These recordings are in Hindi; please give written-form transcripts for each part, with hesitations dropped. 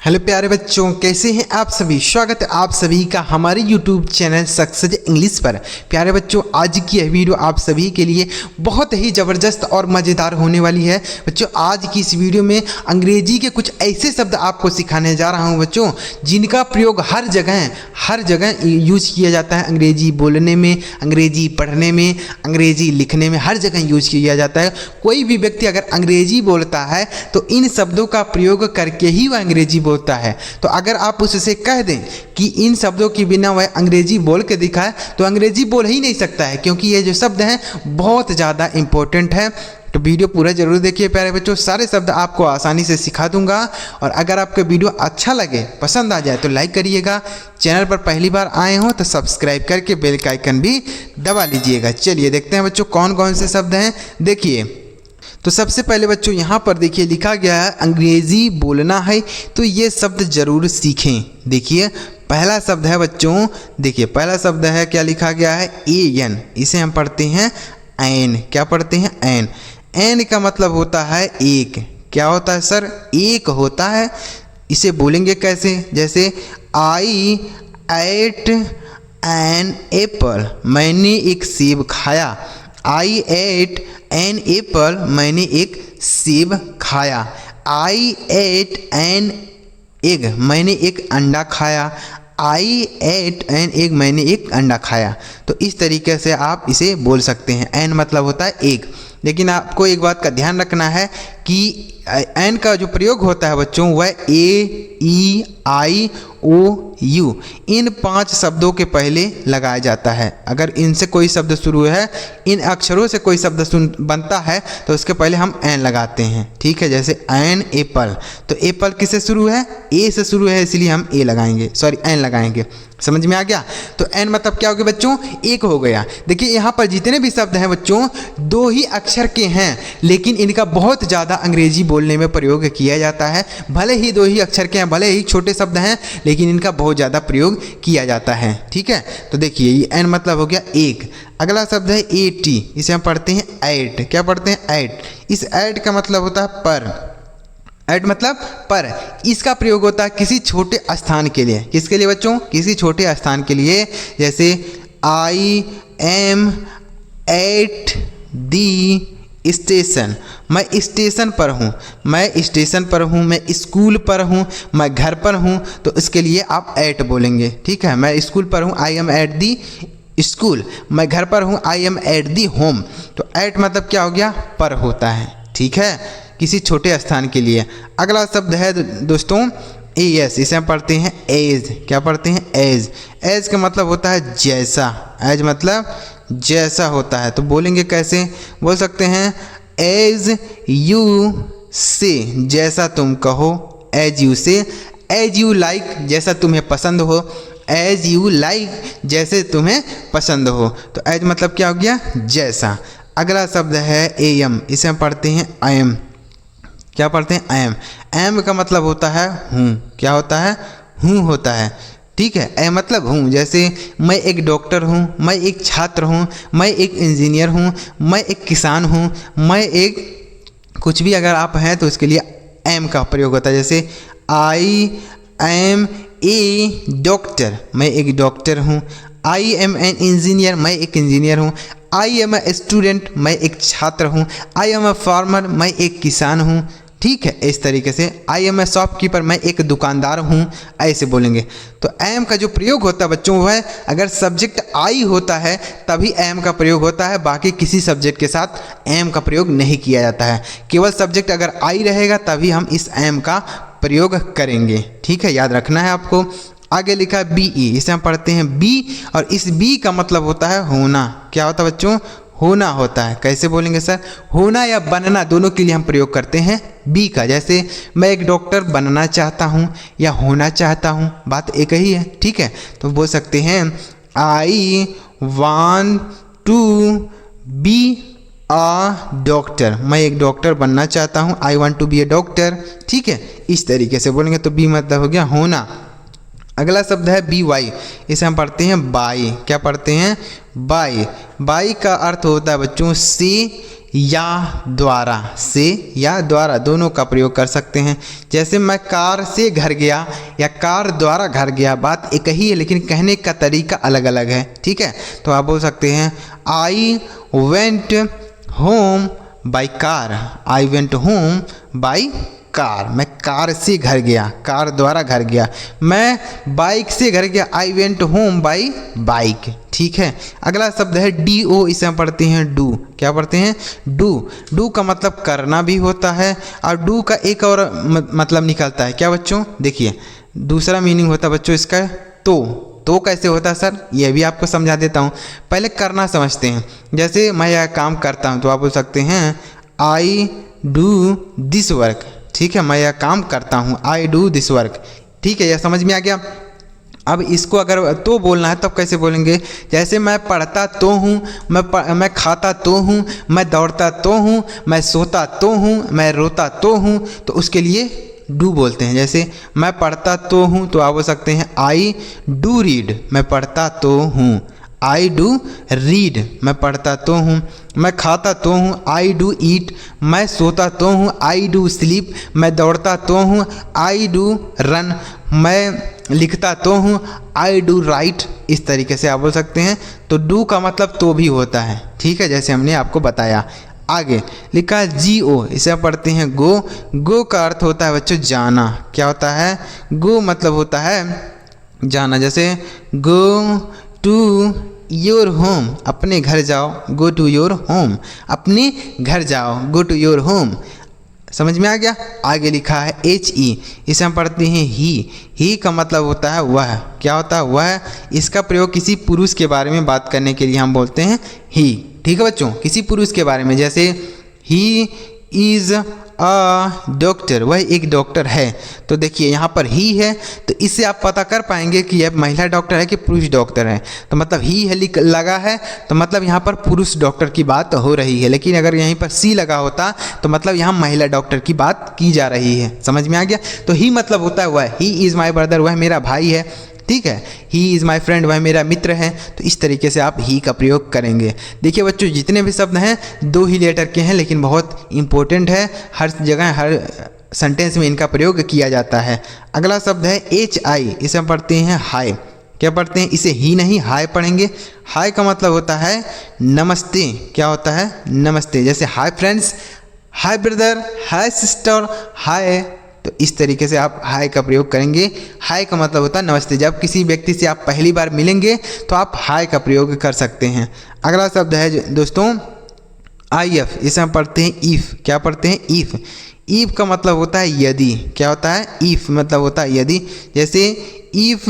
हेलो प्यारे बच्चों, कैसे हैं आप सभी। स्वागत है आप सभी का हमारे YouTube चैनल सक्सेस इंग्लिश पर। प्यारे बच्चों, आज की यह वीडियो आप सभी के लिए बहुत ही ज़बरदस्त और मज़ेदार होने वाली है। बच्चों, आज की इस वीडियो में अंग्रेजी के कुछ ऐसे शब्द आपको सिखाने जा रहा हूं बच्चों, जिनका प्रयोग हर जगह यूज किया जाता है। अंग्रेजी बोलने में, अंग्रेजी पढ़ने में, अंग्रेजी लिखने में, हर जगह यूज किया जाता है। कोई भी व्यक्ति अगर अंग्रेजी बोलता है तो इन शब्दों का प्रयोग करके ही वह अंग्रेजी बोलता है। तो अगर आप उससे कह दें कि इन शब्दों के बिना वह अंग्रेजी बोल के दिखाए तो अंग्रेजी बोल ही नहीं सकता है, क्योंकि ये जो शब्द हैं बहुत ज़्यादा इंपॉर्टेंट है। तो वीडियो पूरा जरूर देखिए प्यारे बच्चों, सारे शब्द आपको आसानी से सिखा दूंगा। और अगर आपको वीडियो अच्छा लगे, पसंद आ जाए तो लाइक करिएगा। चैनल पर पहली बार आए हो तो सब्सक्राइब करके बेल का आइकन भी दबा लीजिएगा। चलिए देखते हैं बच्चों कौन कौन से शब्द हैं। देखिए, तो सबसे पहले बच्चों यहाँ पर देखिए लिखा गया है अंग्रेजी बोलना है, तो ये शब्द जरूर सीखें। देखिए पहला शब्द है बच्चों, देखिए पहला शब्द है, क्या लिखा गया है, एन। इसे हम पढ़ते हैं एन। क्या पढ़ते हैं, एन। एन का मतलब होता है एक। क्या होता है सर, एक होता है। इसे बोलेंगे कैसे, जैसे आई एट एन एप्पल, मैंने एक सेब खाया। आई एट एन एप्पल, मैंने एक सेब खाया। आई एट एन एग, मैंने एक अंडा खाया। आई एट एन एग, मैंने एक अंडा खाया। तो इस तरीके से आप इसे बोल सकते हैं। एन मतलब होता है एक। लेकिन आपको एक बात का ध्यान रखना है कि एन का जो प्रयोग होता है बच्चों, वह ए ई आई ओ यू, इन 5 शब्दों के पहले लगाया जाता है। अगर इनसे कोई शब्द शुरू है, इन अक्षरों से कोई शब्द बनता है तो उसके पहले हम एन लगाते हैं। ठीक है, जैसे एन एप्पल, तो एप्पल किससे शुरू है, ए से शुरू है, इसलिए हम ए लगाएंगे, सॉरी एन लगाएंगे। समझ में आ गया। तो एन मतलब क्या हो गया बच्चों, एक हो गया। देखिए यहाँ पर जितने भी शब्द हैं बच्चों 2 ही अक्षर के हैं, लेकिन इनका बहुत ज़्यादा अंग्रेजी बोलने में प्रयोग किया जाता है। भले ही 2 ही अक्षर के हैं, भले ही छोटे शब्द हैं, लेकिन इनका बहुत ज़्यादा प्रयोग किया जाता है। ठीक है, तो देखिए ये एन मतलब हो गया एक। अगला शब्द है ए टी, इसे हम पढ़ते हैं ऐट। क्या पढ़ते हैं, ऐट। इस ऐट का मतलब होता है पर। ऐट मतलब पर। इसका प्रयोग होता है किसी छोटे स्थान के लिए। किसके लिए बच्चों, किसी छोटे स्थान के लिए। जैसे I am at the station, मैं स्टेशन पर हूँ। मैं स्टेशन पर हूँ, मैं स्कूल पर हूँ, मैं घर पर हूँ, तो इसके लिए आप ऐट बोलेंगे। ठीक है, मैं स्कूल पर हूँ, I am at the school. मैं घर पर हूँ, I am at the home. तो ऐट मतलब क्या हो गया, पर होता है। ठीक है, किसी छोटे स्थान के लिए। अगला शब्द है दोस्तों एस, इसे हम पढ़ते हैं एज। क्या पढ़ते हैं, एज। एज का मतलब होता है जैसा। एज मतलब जैसा होता है। तो बोलेंगे कैसे, बोल सकते हैं एज यू से, जैसा तुम कहो। एज यू से, एज यू लाइक, जैसा तुम्हें पसंद हो। एज यू लाइक, जैसे तुम्हें पसंद हो। तो एज मतलब क्या हो गया, जैसा। अगला शब्द है एम, इसे हम पढ़ते हैं एम। क्या पढ़ते हैं, एम। एम का मतलब होता है हूँ। क्या होता है, हूँ होता है। ठीक है, ए मतलब हूँ। जैसे मैं एक डॉक्टर हूँ, मैं एक छात्र हूँ, मैं एक इंजीनियर हूँ, मैं एक किसान हूँ, मैं एक कुछ भी अगर आप हैं तो उसके लिए एम का प्रयोग होता है। जैसे आई एम ए डॉक्टर, मैं एक डॉक्टर हूँ। आई एम एन इंजीनियर, मैं एक इंजीनियर हूँ। आई एम ए स्टूडेंट, मैं एक छात्र हूँ। आई एम ए फार्मर, मैं एक किसान हूँ। ठीक है, इस तरीके से। आई एम ए शॉपकीपर, मैं एक दुकानदार हूँ, ऐसे बोलेंगे। तो एम का जो प्रयोग होता है बच्चों, वो है अगर सब्जेक्ट आई होता है तभी एम का प्रयोग होता है। बाकी किसी सब्जेक्ट के साथ एम का प्रयोग नहीं किया जाता है। केवल सब्जेक्ट अगर आई रहेगा तभी हम इस एम का प्रयोग करेंगे। ठीक है, याद रखना है आपको। आगे लिखा है बी ई, इसे हम पढ़ते हैं बी, और इस बी का मतलब होता है होना। क्या होता है बच्चों, होना होता है। कैसे बोलेंगे सर, होना या बनना दोनों के लिए हम प्रयोग करते हैं बी का। जैसे मैं एक डॉक्टर बनना चाहता हूँ या होना चाहता हूँ, बात एक ही है। ठीक है, तो बोल सकते हैं I want to be a doctor, मैं एक डॉक्टर बनना चाहता हूँ। I want to be a doctor. ठीक है, इस तरीके से बोलेंगे। तो बी मतलब हो गया होना। अगला शब्द है बी वाई, इसे हम पढ़ते हैं बाई। क्या पढ़ते हैं, बाई। बाई का अर्थ होता है बच्चों से या द्वारा, से या द्वारा दोनों का प्रयोग कर सकते हैं। जैसे मैं कार से घर गया या कार द्वारा घर गया, बात एक ही है लेकिन कहने का तरीका अलग अलग है, ठीक है। तो आप बोल सकते हैं I went home by car, I went home by car, मैं कार से घर गया, कार द्वारा घर गया। मैं बाइक से घर गया, I went home by bike, ठीक है। अगला शब्द है डी ओ, इसे हम पढ़ते हैं डू। क्या पढ़ते हैं? डू। डू का मतलब करना भी होता है और डू का एक और मतलब निकलता है। क्या बच्चों? देखिए दूसरा मीनिंग होता है बच्चों इसका तो कैसे होता है सर? ये भी आपको समझा देता हूँ। पहले करना समझते हैं। जैसे मैं यह काम करता हूँ तो आप बोल सकते हैं आई डू दिस वर्क, ठीक है। मैं यह काम करता हूँ, आई डू दिस वर्क, ठीक है। यह समझ में आ गया। अब इसको अगर तो बोलना है तब कैसे बोलेंगे? जैसे मैं पढ़ता तो हूँ, मैं खाता तो हूँ, मैं दौड़ता तो हूँ, मैं सोता तो हूँ, मैं रोता तो हूँ, तो उसके लिए डू बोलते हैं। जैसे मैं पढ़ता तो हूँ तो आप बोल सकते हैं आई डू रीड, मैं पढ़ता तो हूँ, आई डू रीड, मैं पढ़ता तो हूँ। मैं खाता तो हूँ, आई डू ईट, मैं सोता तो हूँ, आई डू स्लीप, मैं दौड़ता तो हूँ, आई डू रन, मैं लिखता तो हूँ, आई डू राइट। इस तरीके से आप बोल सकते हैं। तो डू का मतलब तो भी होता है, ठीक है, जैसे हमने आपको बताया। आगे लिखा है जी ओ, इसे आप पढ़ते हैं गो। गो का अर्थ होता है बच्चों जाना। क्या होता है? गो मतलब होता है जाना। जैसे गो टू योर होम, अपने घर जाओ, गो टू योर होम, अपने घर जाओ, गो टू योर होम। समझ में आ गया? आगे लिखा है एच ई, इसे हम पढ़ते हैं ही का मतलब होता है वह। क्या होता है? वह। इसका प्रयोग किसी पुरुष के बारे में बात करने के लिए हम बोलते हैं ही, ठीक है बच्चों, किसी पुरुष के बारे में। जैसे ही इज़ अ डॉक्टर, वह एक डॉक्टर है। तो देखिए यहाँ पर ही है तो इससे आप पता कर पाएंगे कि यह महिला डॉक्टर है कि पुरुष डॉक्टर है। तो मतलब ही है लगा है तो मतलब यहाँ पर पुरुष डॉक्टर की बात हो रही है। लेकिन अगर यहीं पर सी लगा होता तो मतलब यहाँ महिला डॉक्टर की बात की जा रही है। समझ में आ गया? तो ही मतलब होता है वह, ही इज़ माई ब्रदर, वह मेरा भाई है, ठीक है। ही इज़ माई फ्रेंड, वह मेरा मित्र है। तो इस तरीके से आप ही का प्रयोग करेंगे। देखिए बच्चों जितने भी शब्द हैं दो ही लेटर के हैं लेकिन बहुत इंपॉर्टेंट है, हर जगह हर सेंटेंस में इनका प्रयोग किया जाता है। अगला शब्द है एच आई, इसे हम पढ़ते हैं हाय। क्या पढ़ते हैं? इसे ही नहीं हाय पढ़ेंगे। हाय का मतलब होता है नमस्ते। क्या होता है? नमस्ते। जैसे hi friends, hi brother, hi sister, hi. तो इस तरीके से आप हाय का प्रयोग करेंगे। हाय का मतलब होता है नमस्ते। जब किसी व्यक्ति से आप पहली बार मिलेंगे तो आप हाय का प्रयोग कर सकते हैं। अगला शब्द है दोस्तों आई एफ, इसे हम पढ़ते हैं ईफ। क्या पढ़ते हैं? ईफ। ईफ का मतलब होता है यदि। क्या होता है? ईफ मतलब होता है यदि। जैसे इफ़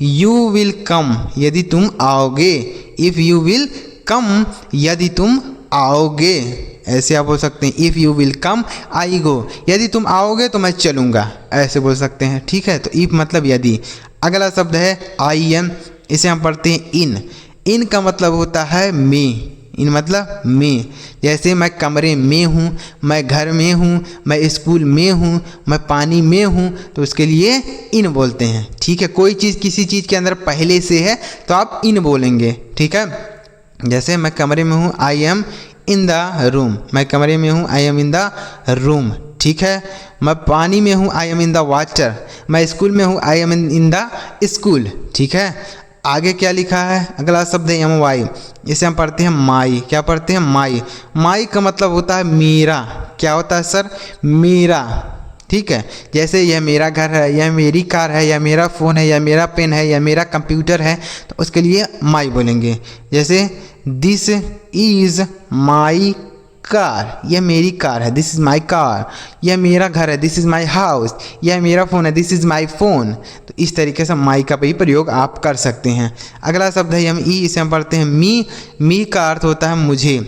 यू विल कम, यदि तुम आओगे, इफ़ यू विल कम, यदि तुम आओगे। ऐसे आप बोल सकते हैं इफ़ यू विल कम आई गो, यदि तुम आओगे तो मैं चलूँगा, ऐसे बोल सकते हैं, ठीक है। तो इफ़ मतलब यदि। अगला शब्द है आई एम, इसे हम पढ़ते हैं इन। इन का मतलब होता है में। इन मतलब में। जैसे मैं कमरे में हूँ, मैं घर में हूँ, मैं स्कूल में हूँ, मैं पानी में हूँ, तो उसके लिए इन बोलते हैं, ठीक है। कोई चीज़ किसी चीज़ के अंदर पहले से है तो आप इन बोलेंगे, ठीक है। जैसे मैं कमरे में हूँ, I am in the room, मैं कमरे में हूँ, I am in the room, ठीक है। मैं पानी में हूँ, I am in the water, मैं स्कूल में हूँ, I am in the school, ठीक है। आगे क्या लिखा है? अगला शब्द है एम वाई, इसे हम पढ़ते हैं माई। क्या पढ़ते हैं? माई। माई का मतलब होता है मेरा। क्या होता है सर? मेरा, ठीक है। जैसे यह मेरा घर है, यह मेरी कार है, यह मेरा फ़ोन है, यह मेरा पेन है, यह मेरा कंप्यूटर है, तो उसके लिए माई बोलेंगे। जैसे दिस इज़ माई कार, यह मेरी कार है, दिस इज़ माई कार। यह मेरा घर है, दिस इज़ माई हाउस। यह मेरा फ़ोन है, दिस इज़ माई फ़ोन। तो इस तरीके से माई का भी प्रयोग आप कर सकते हैं। अगला शब्द है ई, इसे हम पढ़ते हैं मी। मी का अर्थ होता है मुझे।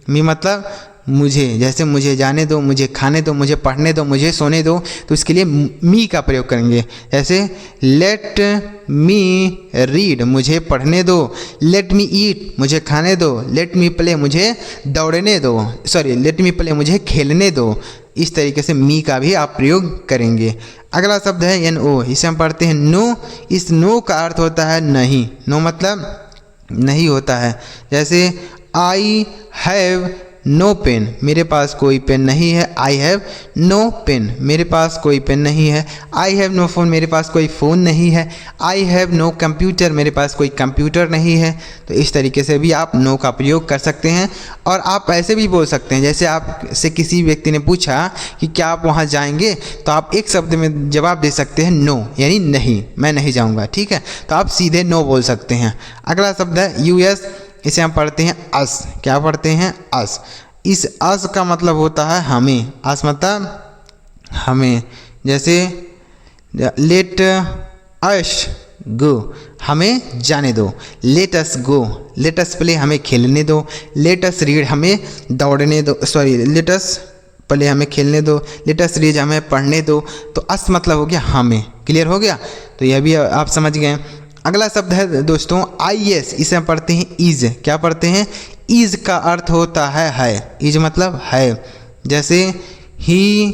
मी मतलब मुझे। जैसे मुझे जाने दो, मुझे खाने दो, मुझे पढ़ने दो, मुझे सोने दो, तो इसके लिए मी का प्रयोग करेंगे। जैसे लेट मी रीड, मुझे पढ़ने दो। लेट मी ईट, मुझे खाने दो। लेट मी प्ले, मुझे दौड़ने दो, सॉरी लेट मी प्ले, मुझे खेलने दो। इस तरीके से मी का भी आप प्रयोग करेंगे। अगला शब्द है एन ओ, इसे हम पढ़ते हैं नो। इस नो का अर्थ होता है नहीं। नो मतलब नहीं होता है। जैसे आई हैव नो पेन, मेरे पास कोई पेन नहीं है। आई हैव नो पेन, मेरे पास कोई पेन नहीं है। आई हैव नो फ़ोन, मेरे पास कोई फ़ोन नहीं है। आई हैव नो कंप्यूटर, मेरे पास कोई कंप्यूटर नहीं है। तो इस तरीके से भी आप नो का प्रयोग कर सकते हैं। और आप ऐसे भी बोल सकते हैं, जैसे आपसे किसी व्यक्ति ने पूछा कि क्या आप वहाँ जाएंगे, तो आप एक शब्द में जवाब दे सकते हैं नो, यानी नहीं, मैं नहीं जाऊँगा। ठीक है, तो आप सीधे नो बोल सकते हैं। अगला शब्द है यूएस, इसे हम पढ़ते हैं अस। क्या पढ़ते हैं? अस। इस अस का मतलब होता है हमें। अस मतलब हमें, जैसे लेट अस गो, हमें जाने दो। लेट अस गो, लेट अस प्ले, हमें खेलने दो। लेट अस रीड, हमें दौड़ने दो। सॉरी, लेट अस प्ले, हमें खेलने दो। लेट अस रीड, हमें पढ़ने दो। तो अस मतलब हो गया हमें। क्लियर हो गया? तो यह भी आप समझ गए। अगला शब्द है दोस्तों IS, इसे हम पढ़ते हैं इज। क्या पढ़ते हैं? इज का अर्थ होता है। इज मतलब है। जैसे ही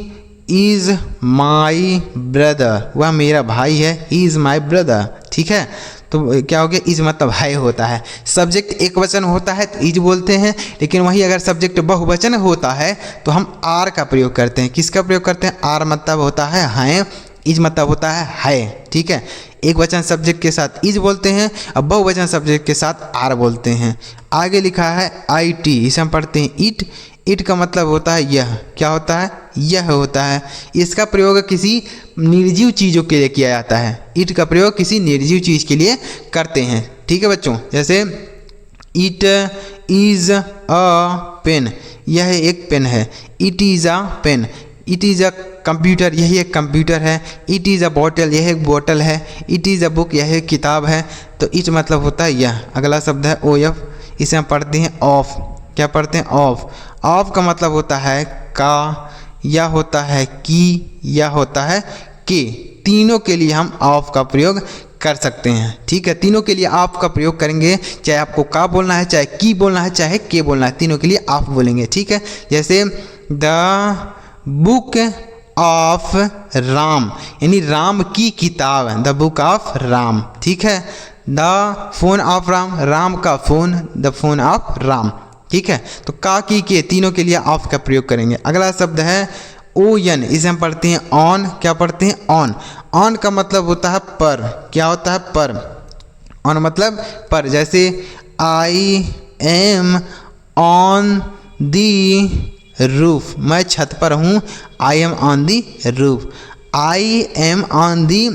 इज़ माई ब्रदर, वह मेरा भाई है। He is my brother. ठीक है, तो क्या हो गया? इज मतलब है होता है। सब्जेक्ट एक वचन होता है तो इज बोलते हैं, लेकिन वही अगर सब्जेक्ट बहुवचन होता है तो हम आर का प्रयोग करते हैं। किसका प्रयोग करते हैं? आर मतलब होता है हैं, इज मतलब होता है। ठीक है, एक वचन सब्जेक्ट के साथ इज बोलते हैं, अब बहुवचन सब्जेक्ट के साथ आर बोलते हैं। आगे लिखा है IT, इसे हम पढ़ते हैं इट। इट का मतलब होता है यह। क्या होता है? यह होता है। इसका प्रयोग किसी निर्जीव चीज़ों के लिए किया जाता है। इट का प्रयोग किसी निर्जीव चीज़ के लिए करते हैं। ठीक है बच्चों, जैसे इट इज़ अ पेन, यह एक पेन है। It is a pen. It is a computer, यही एक कंप्यूटर है। इट इज़ अ बॉटल, यह एक बोतल है। इट इज़ अ बुक, यह एक किताब है। तो इट मतलब होता है यह। अगला शब्द है OF, इसे हम पढ़ते हैं ऑफ। क्या पढ़ते हैं? ऑफ। ऑफ का मतलब होता है का, या होता है की, या होता है के। तीनों के लिए हम ऑफ का प्रयोग कर सकते हैं। ठीक है, तीनों के लिए ऑफ का प्रयोग करेंगे, चाहे आपको का बोलना है, चाहे की बोलना है, चाहे के बोलना है, तीनों के लिए ऑफ बोलेंगे। ठीक है, जैसे द बुक ऑफ राम, यानी राम की किताब, द बुक ऑफ राम। ठीक है, the phone of Ram, Ram का phone, the phone of Ram. ठीक है, तो का की के तीनों के लिए ऑफ का प्रयोग करेंगे। अगला शब्द है ON, इसे हम पढ़ते हैं ऑन। क्या पढ़ते हैं? ऑन। ऑन का मतलब होता है पर। क्या होता है? पर। ऑन मतलब पर। जैसे I am on the roof, मैं छत पर हूँ। I am on the roof. I am on the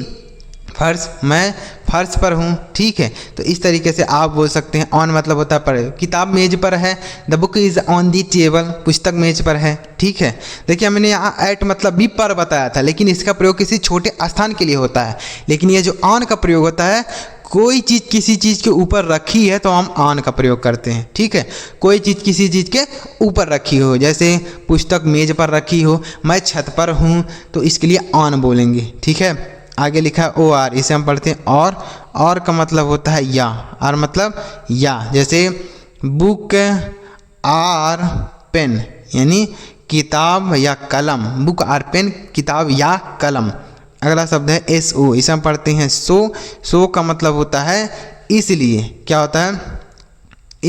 फर्श, मैं फर्श पर हूँ। ठीक है, तो इस तरीके से आप बोल सकते हैं। ऑन मतलब होता है पर। किताब मेज पर है, the book is on the table, पुस्तक मेज पर है। ठीक है, देखिए मैंने यहाँ एट मतलब भी पर बताया था, लेकिन इसका प्रयोग किसी छोटे स्थान के लिए होता है। लेकिन ये जो ऑन का प्रयोग होता है, कोई चीज़ किसी चीज़ के ऊपर रखी है तो हम ऑन का प्रयोग करते हैं। ठीक है, कोई चीज़ किसी चीज़ के ऊपर रखी हो, जैसे पुस्तक मेज पर रखी हो, मैं छत पर हूँ, तो इसके लिए ऑन बोलेंगे। ठीक है, आगे लिखा है OR, इसे हम पढ़ते हैं और का मतलब होता है या। आर मतलब या, जैसे बुक आर पेन, यानी किताब या कलम। बुक आर पेन, किताब या कलम। अगला शब्द है SO, इसे हम पढ़ते हैं सो का मतलब होता है इसलिए। क्या होता है?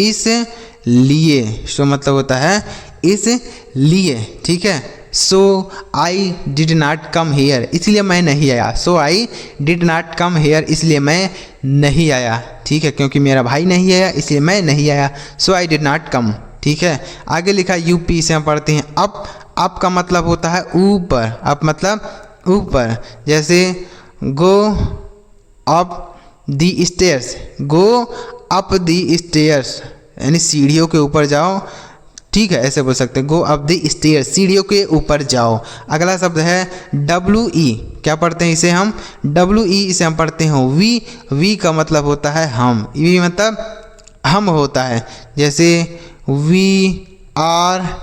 इसलिए। सो मतलब होता है इसलिए। ठीक है, so I did not come here, इसलिए मैं नहीं आया। So I did not come here, इसलिए मैं नहीं आया। ठीक है, क्योंकि मेरा भाई नहीं आया इसलिए मैं नहीं आया। सो आई डिड नॉट कम। ठीक है, आगे लिखा UP, से हम पढ़ते हैं अप का मतलब होता है ऊपर। अप मतलब ऊपर, जैसे go up the stairs, go up the stairs, यानी सीढ़ियों के ऊपर जाओ। ठीक है, ऐसे बोल सकते हैं, गो अप द स्टेयर्स, सीढ़ियों के ऊपर जाओ। अगला शब्द है WE, क्या पढ़ते हैं इसे हम? WE, इसे हम पढ़ते हैं वी का मतलब होता है हम। वी मतलब हम होता है, जैसे we are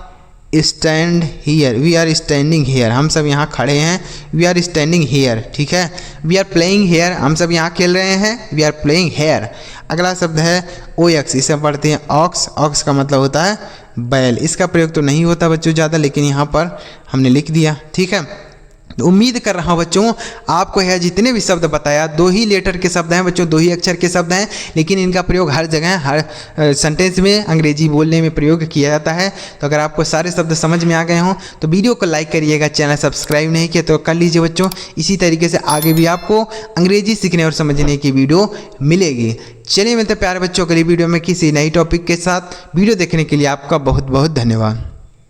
stand here, we are standing here, हम सब यहाँ खड़े हैं। We are standing here. ठीक है, वी आर प्लेइंग हियर, हम सब यहाँ खेल रहे हैं। We are playing here. अगला शब्द है OX, इसे पढ़ते हैं ऑक्स। ऑक्स का मतलब होता है बैल। इसका प्रयोग तो नहीं होता बच्चों ज़्यादा, लेकिन यहाँ पर हमने लिख दिया। ठीक है, उम्मीद कर रहा हूँ बच्चों आपको यह जितने भी शब्द बताया 2 ही लेटर के शब्द हैं बच्चों, 2 ही अक्षर के शब्द हैं, लेकिन इनका प्रयोग हर जगह हर सेंटेंस में अंग्रेजी बोलने में प्रयोग किया जाता है। तो अगर आपको सारे शब्द समझ में आ गए हों तो वीडियो को लाइक करिएगा, चैनल सब्सक्राइब नहीं किया तो कर लीजिए बच्चों। इसी तरीके से आगे भी आपको अंग्रेजी सीखने और समझने की वीडियो मिलेगी। चलिए मिलते हैं प्यारे बच्चों अगली वीडियो में किसी नई टॉपिक के साथ। वीडियो देखने के लिए आपका बहुत बहुत धन्यवाद।